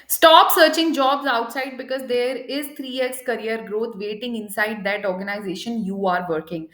Stop searching jobs outside because there is 3x career growth waiting inside that organization you are working.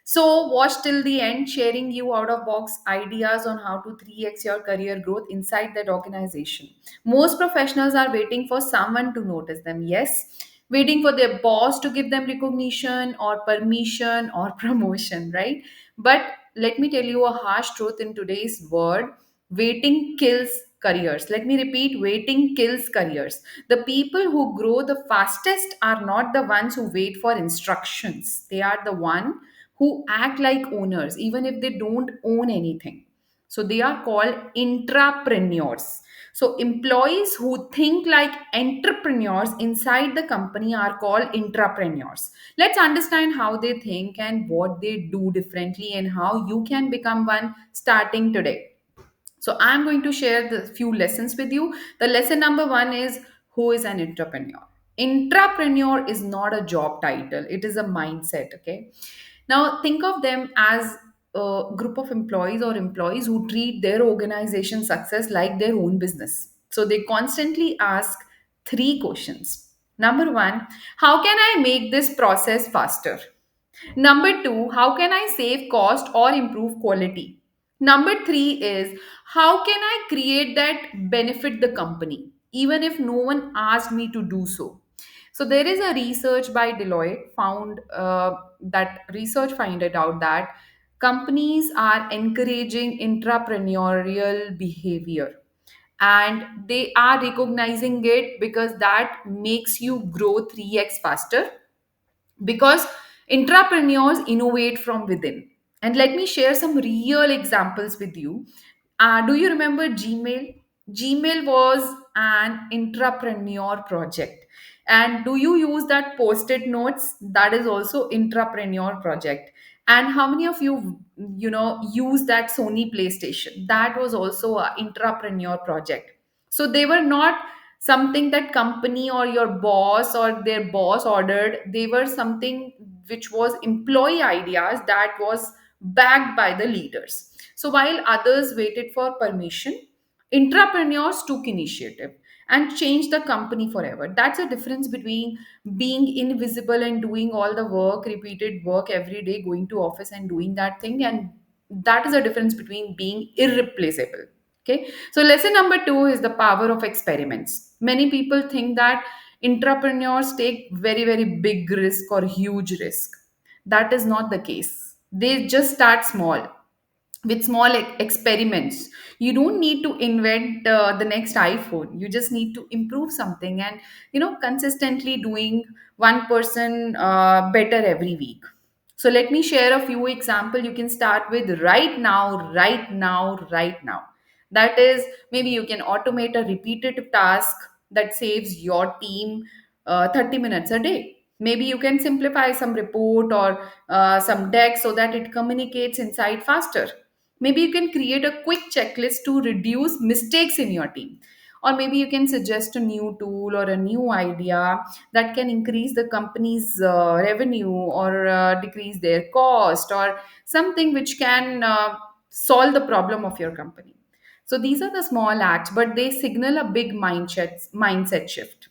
So, watch till the end, sharing you out of box ideas on how to 3x your career growth inside that organization. Most professionals are waiting for someone to notice them. Yes, waiting for their boss to give them recognition or permission or promotion, right? But let me tell you a harsh truth in today's world: waiting kills careers. Let me repeat: waiting kills careers. The people who grow the fastest are not the ones who wait for instructions, they are the one who act like owners even if they don't own anything. So they are called intrapreneurs. So employees who think like entrepreneurs inside the company are called intrapreneurs. Let's understand how they think and what they do differently and how you can become one starting today. So I'm going to share the few lessons with you. The lesson number one is: who is an entrepreneur? Intrapreneur is not a job title, it is a mindset. Okay. Now think of them as a group of employees or employees who treat their organization success like their own business. So they constantly ask three questions. Number one: how can I make this process faster? Number two: how can I save cost or improve quality? Number three is: how can I create that benefit the company, even if no one asked me to do so? So there is a research by Deloitte found that research find it out that companies are encouraging intrapreneurial behavior, and they are recognizing it because that makes you grow 3x faster, because intrapreneurs innovate from within. And let me share some real examples with you. Do you remember Gmail? Gmail was an intrapreneur project. And do you use that post-it notes? That is also intrapreneur project. And how many of you use that Sony PlayStation? That was also an intrapreneur project. So they were not something that company or your boss or their boss ordered. They were something which was employee ideas that was backed by the leaders. So while others waited for permission, entrepreneurs took initiative and changed the company forever. That's a difference between being invisible and doing all the work, repeated work every day, going to office and doing that thing, and that is a difference between being irreplaceable. Okay. So lesson number two is the power of experiments. Many people think that entrepreneurs take very, very big risk or huge risk. That is not the case. They just start small with small experiments. You don't need to invent the next iPhone. You just need to improve something and consistently doing 1% better every week. So let me share a few example. You can start with right now, right now, right now. That is, maybe you can automate a repetitive task that saves your team 30 minutes a day. Maybe you can simplify some report or some deck so that it communicates inside faster. Maybe you can create a quick checklist to reduce mistakes in your team. Or maybe you can suggest a new tool or a new idea that can increase the company's revenue or decrease their cost, or something which can solve the problem of your company. So these are the small acts, but they signal a big mindset shift.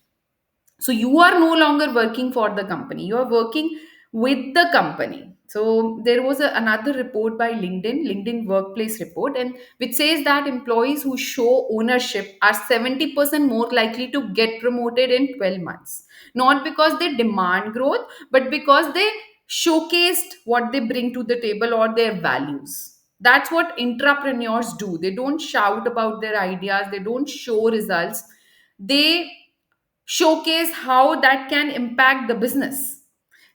So you are no longer working for the company, you are working with the company. So there was another report by LinkedIn workplace report, and which says that employees who show ownership are 70% more likely to get promoted in 12 months, not because they demand growth, but because they showcased what they bring to the table or their values. That's what entrepreneurs do. They don't shout about their ideas, they don't show results, they showcase how that can impact the business.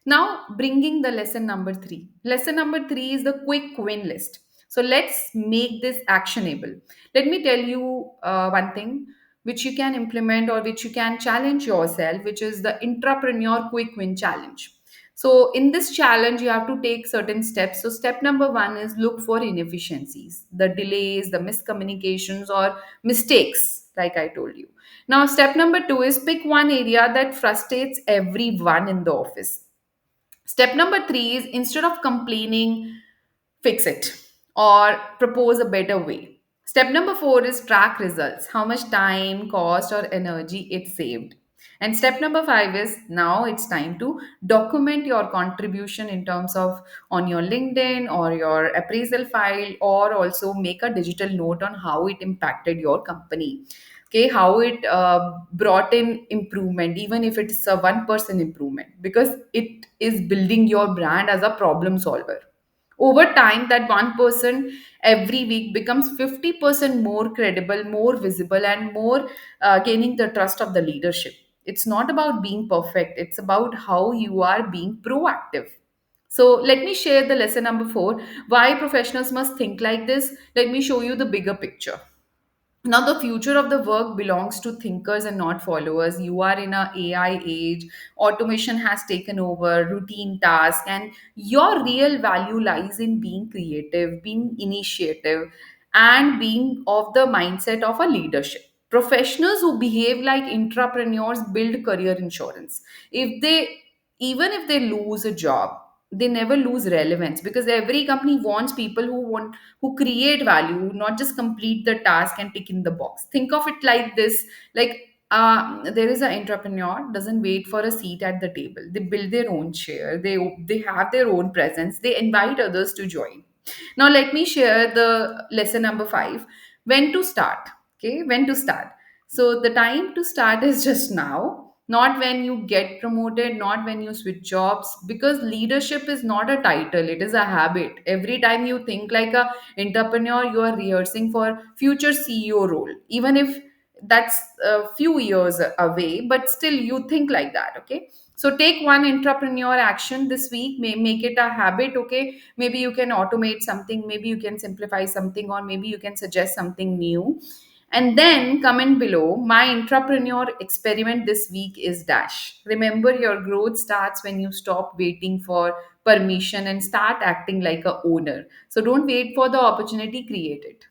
Now, bringing the lesson number three. Lesson number three is the quick win list. So, let's make this actionable. Let me tell you one thing which you can implement or which you can challenge yourself, which is the Intrapreneur Quick Win Challenge. So, in this challenge, you have to take certain steps. So, step number one is look for inefficiencies, the delays, the miscommunications, or mistakes, like I told you. Now, step number two is pick one area that frustrates everyone in the office. Step number three is instead of complaining, fix it or propose a better way. Step number 4 is track results, how much time, cost, or energy it saved. And step number 5 is now it's time to document your contribution in terms of on your LinkedIn or your appraisal file, or also make a digital note on how it impacted your company. Okay, how it brought in improvement, even if it's a 1% improvement, because it is building your brand as a problem solver. Over time, that one person every week becomes 50% more credible, more visible, and more gaining the trust of the leadership. It's not about being perfect, it's about how you are being proactive. So, let me share the lesson number 4, why professionals must think like this. Let me show you the bigger picture. Now the future of the work belongs to thinkers and not followers. You are in a AI age. Automation has taken over routine tasks, and your real value lies in being creative, being initiative, and being of the mindset of a leadership. Professionals who behave like entrepreneurs build career insurance. If they Even if they lose a job, they never lose relevance, because every company wants people who create value, not just complete the task and tick in the box. Think of it like this, like there is an entrepreneur doesn't wait for a seat at the table. They build their own chair. They have their own presence. They invite others to join. Now let me share the lesson number 5, when to start. Okay, when to start. So the time to start is just now, not when you get promoted, not when you switch jobs, because leadership is not a title, it is a habit. Every time you think like a entrepreneur, you are rehearsing for future CEO role, even if that's a few years away, but still you think like that. Okay, so take one entrepreneur action this week, make it a habit. Okay, maybe you can automate something, maybe you can simplify something, or maybe you can suggest something new. And then comment below, my entrepreneur experiment this week is dash. Remember, your growth starts when you stop waiting for permission and start acting like a owner. So don't wait for the opportunity, create it.